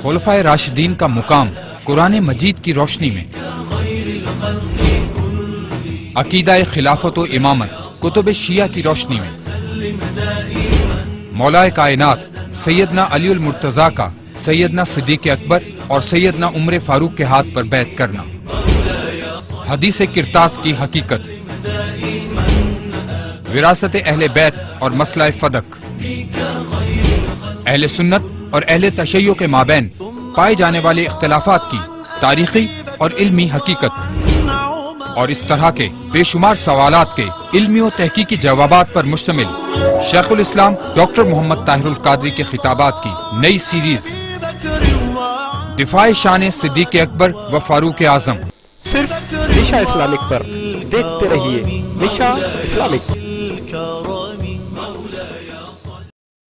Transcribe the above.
خلفائے راشدین کا مقام قرآن مجید کی روشنی میں، عقیدہ خلافت و امامت کتب شیعہ کی روشنی میں، مولا کائنات سیدنا علی المرتضیٰ کا سیدنا صدیق اکبر اور سیدنا عمر فاروق کے ہاتھ پر بیعت کرنا، حدیث کرتاس کی حقیقت، وراثت اہل بیت اور مسئلہ فدق، اہل سنت اور اہل تشیع کے مابین پائے جانے والے اختلافات کی تاریخی اور علمی حقیقت، اور اس طرح کے بے شمار سوالات کے علمی و تحقیقی جوابات پر مشتمل شیخ الاسلام ڈاکٹر محمد طاہر القادری کے خطابات کی نئی سیریز دفاع شان صدیق اکبر و فاروق اعظم، صرف نشا اسلامک پر دیکھتے رہیے نشا اسلامک۔